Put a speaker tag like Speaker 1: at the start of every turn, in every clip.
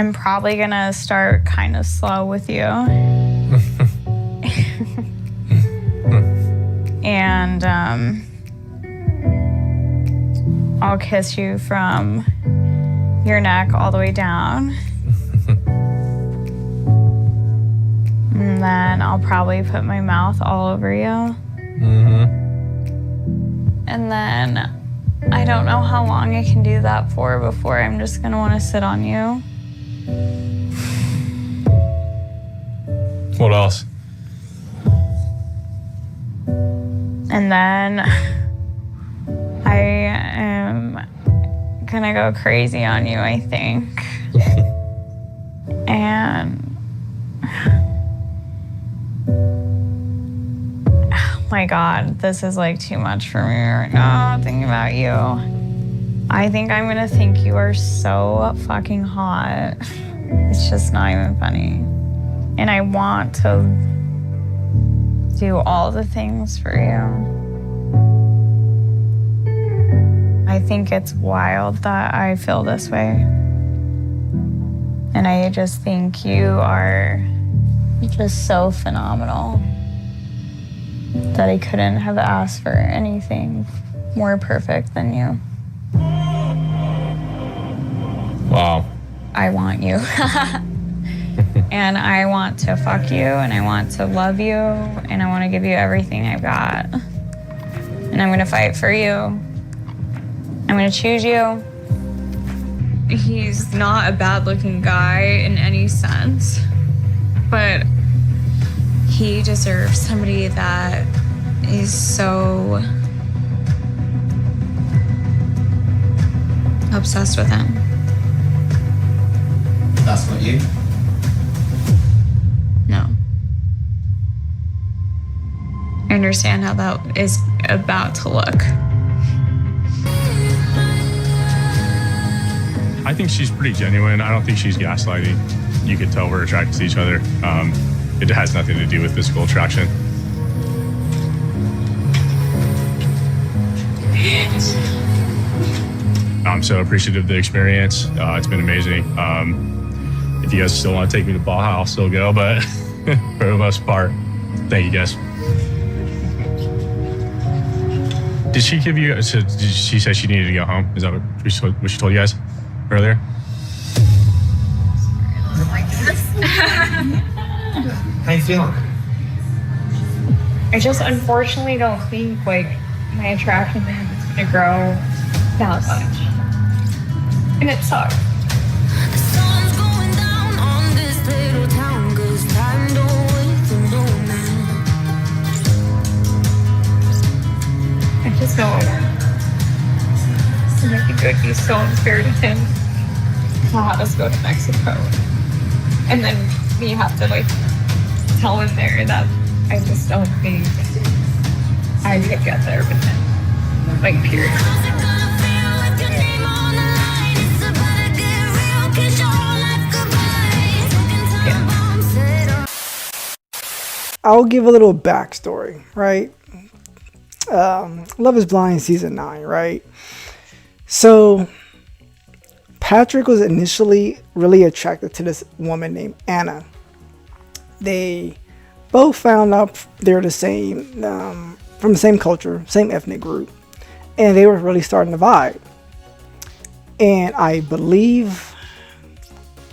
Speaker 1: I'm probably gonna start kind of slow with you. And I'll kiss you from your neck all the way down. And then I'll probably put my mouth all over you. And then I don't know how long I can do that for before I'm just gonna want to sit on you.
Speaker 2: What else?
Speaker 1: And then I am gonna go crazy on you, I think. And oh my God, this is like too much for me right now, thinking about you. I think I'm gonna think you are so fucking hot. It's just not even funny. And I want to do all the things for you. I think it's wild that I feel this way. And I just think you are just so phenomenal that I couldn't have asked for anything more perfect than you.
Speaker 2: Wow.
Speaker 1: I want you. And I want to fuck you, and I want to love you, and I want to give you everything I've got. And I'm gonna fight for you. I'm gonna choose you. He's not a bad-looking guy in any sense, but he deserves somebody that is so obsessed with him.
Speaker 3: That's not you?
Speaker 1: No. I understand how that is about to look.
Speaker 2: I think she's pretty genuine. I don't think she's gaslighting. You could tell we're attracted to each other. It has nothing to do with physical attraction. I'm so appreciative of the experience. It's been amazing. If you guys still want to take me to Baja, I'll still go, but for the most part, thank you guys. Did she give you, so did she say she needed to go home? Is that what she told you guys earlier?
Speaker 3: How you feeling?
Speaker 4: I just unfortunately don't think like my attraction to him is gonna grow that much. And it sucks. I just know and I think it would be so unfair to him to have us go to Mexico. And then we have to like tell him there that I just don't think I could get there with him. Like, period.
Speaker 5: I'll give a little backstory, right? Love is Blind season 9, right? So Patrick was initially really attracted to this woman named Anna. They both found out they're the same, from the same culture, same ethnic group, and they were really starting to vibe. And I believe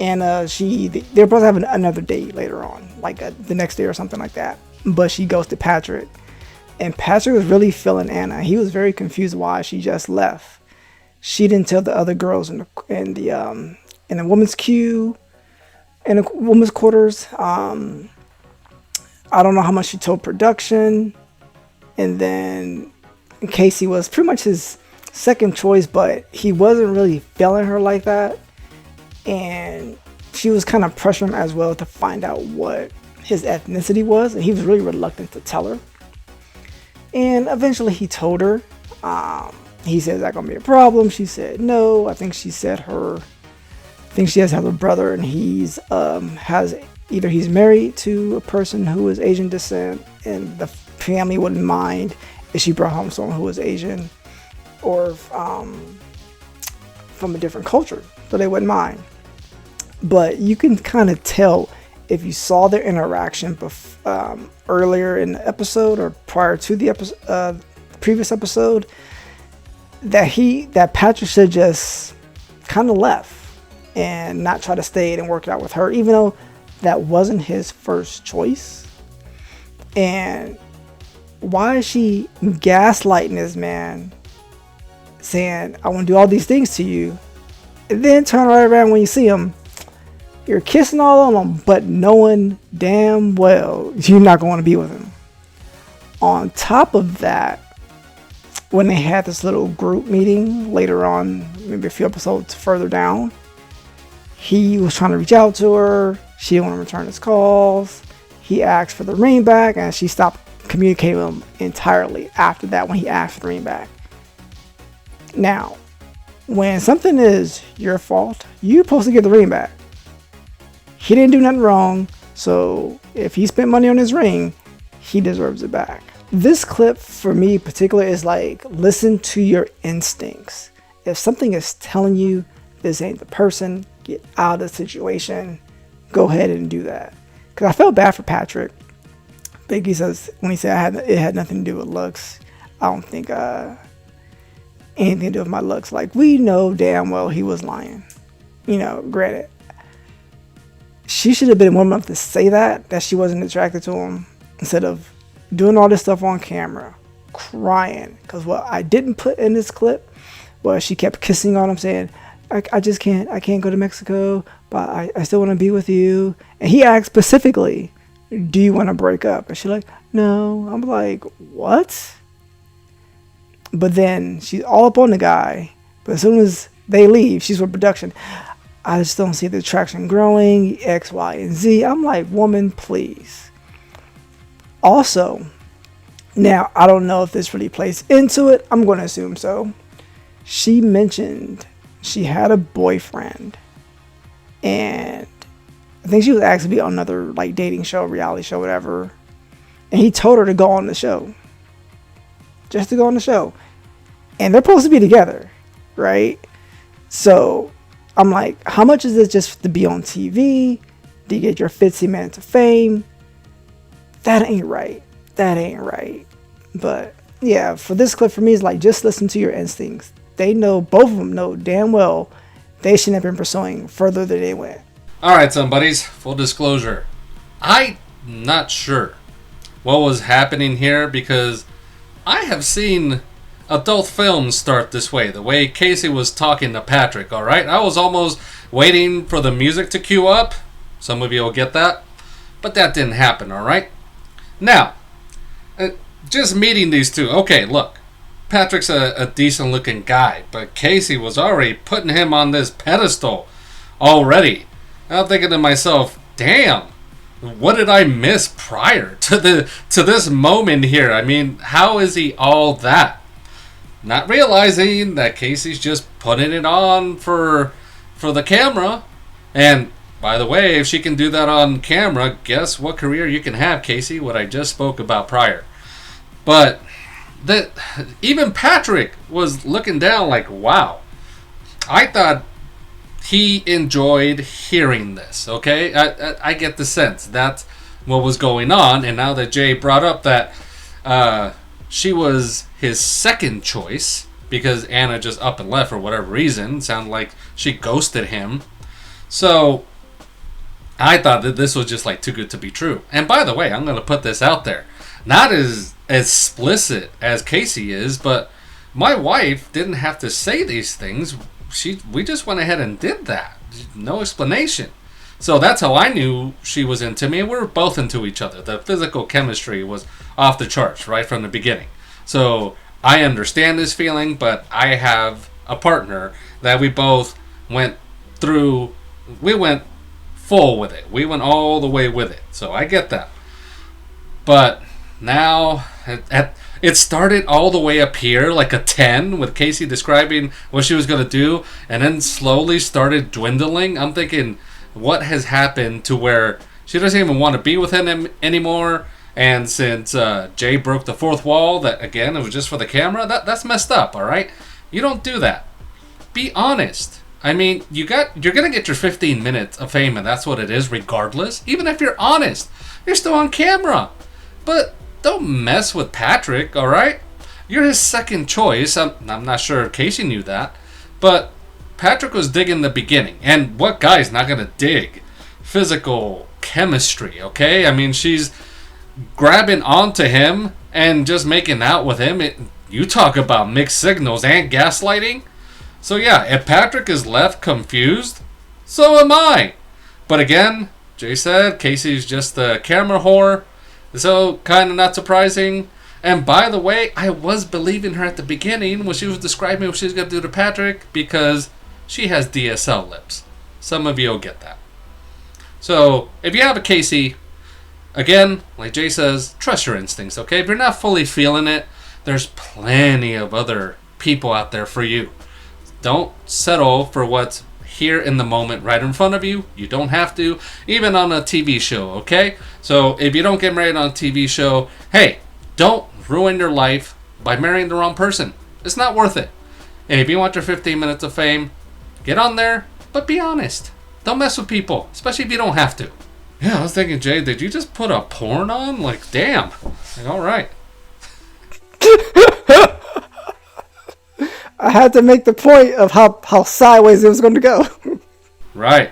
Speaker 5: Anna, they're supposed to have another date later on, like the next day or something like that. But she goes to Patrick, and Patrick was really feeling Anna. He was very confused why she just left. She didn't tell the other girls in the women's queue, in the women's quarters. I don't know how much she told production. And then Casey was pretty much his second choice, but he wasn't really feeling her like that. And she was kind of pressuring him as well to find out what his ethnicity was. And he was really reluctant to tell her. And eventually he told her. He said, is that going to be a problem? She said no. I think she said she has a brother, and he's married to a person who is Asian descent, and the family wouldn't mind if she brought home someone who was Asian or from a different culture, so they wouldn't mind. but you can kind of tell if you saw their interaction earlier in the episode or prior to the previous episode, that Patrick should just kind of left and not try to stay and work it out with her, even though that wasn't his first choice. And why is she gaslighting this man, saying, I want to do all these things to you, and then turn right around when you see him, you're kissing all on him, but knowing damn well you're not going to be with him. On top of that, when they had this little group meeting later on, maybe a few episodes further down, he was trying to reach out to her. She didn't want to return his calls. He asked for the ring back, and she stopped communicating with him entirely after that when he asked for the ring back. Now, when something is your fault, you're supposed to get the ring back. He didn't do nothing wrong, so if he spent money on his ring, he deserves it back. This clip for me in particular is like, listen to your instincts. If something is telling you this ain't the person, get out of the situation, go ahead and do that. Because I felt bad for Patrick. Biggie says, when he said it had nothing to do with looks, I don't think anything to do with my looks. Like, we know damn well he was lying. You know, granted. She should have been woman enough to say that she wasn't attracted to him, instead of doing all this stuff on camera, crying. Because what I didn't put in this clip was she kept kissing on him, saying, I just can't go to Mexico, but I still want to be with you. And he asked specifically, do you want to break up? And she's like, no. I'm like, what? But then she's all up on the guy. But as soon as they leave, she's with production. I just don't see the attraction growing, X, Y, and Z. I'm like, woman, please. Also, now, I don't know if this really plays into it. I'm going to assume so. She mentioned she had a boyfriend. And I think she was asked to be on another like dating show, reality show, whatever. And he told her to go on the show. Just to go on the show. And they're supposed to be together, right? So I'm like, how much is this just to be on TV? Do you get your 15 minutes of fame? That ain't right. That ain't right. But yeah, for this clip, for me, it's like, just listen to your instincts. They know, both of them know damn well they shouldn't have been pursuing further than they went.
Speaker 6: Alright, some buddies, full disclosure. I'm not sure what was happening here, because I have seen adult films start this way. The way Casey was talking to Patrick, alright? I was almost waiting for the music to cue up. Some of you will get that. But that didn't happen, alright? Now, just meeting these two. Okay, look. Patrick's a decent looking guy, but Casey was already putting him on this pedestal already. I'm thinking to myself, damn, what did I miss prior to this moment here? I mean, how is he all that? Not realizing that Casey's just putting it on for the camera. And by the way, if she can do that on camera, guess what career you can have, Casey? What I just spoke about prior. But that even Patrick was looking down like, wow. I thought he enjoyed hearing this, okay? I get the sense that's what was going on. And now that Jay brought up that she was his second choice because Anna just up and left for whatever reason, sounded like she ghosted him. So I thought that this was just like too good to be true. And by the way, I'm going to put this out there. Not as explicit as Casey is, but my wife didn't have to say these things. We just went ahead and did that. No explanation. So that's how I knew she was into me, and we were both into each other. The physical chemistry was off the charts right from the beginning. So I understand this feeling, but I have a partner that we both went through. We went full with it. We went all the way with it. So I get that. But now it started all the way up here like a 10 with Casey describing what she was going to do, and then slowly started dwindling. I'm thinking, what has happened to where she doesn't even want to be with him anymore? And since Jay broke the fourth wall, that again, it was just for the camera, that's messed up, all right? You don't do that. Be honest. I mean, you're gonna get your 15 minutes of fame, and that's what it is, regardless. Even if you're honest, you're still on camera. But don't mess with Patrick, all right? You're his second choice. I'm not sure if Casey knew that, but Patrick was digging the beginning, and what guy's not gonna dig physical chemistry? Okay, I mean, she's grabbing onto him and just making out with him. You talk about mixed signals and gaslighting. So yeah, if Patrick is left confused, so am I. But again, Jay said Casey's just a camera whore, so kind of not surprising. And by the way, I was believing her at the beginning when she was describing what she was going to do to Patrick, because she has DSL lips. Some of you will get that. So if you have a Casey, again, like Jay says, trust your instincts, okay? If you're not fully feeling it, there's plenty of other people out there for you. Don't settle for what's here in the moment right in front of you. You don't have to, even on a TV show, okay? So if you don't get married on a TV show, hey, don't ruin your life by marrying the wrong person. It's not worth it. And if you want your 15 minutes of fame, get on there, but be honest. Don't mess with people, especially if you don't have to. Yeah, I was thinking, Jay, did you just put a porn on? Like, damn. Like, all right.
Speaker 5: I had to make the point of how sideways it was going to go.
Speaker 6: Right.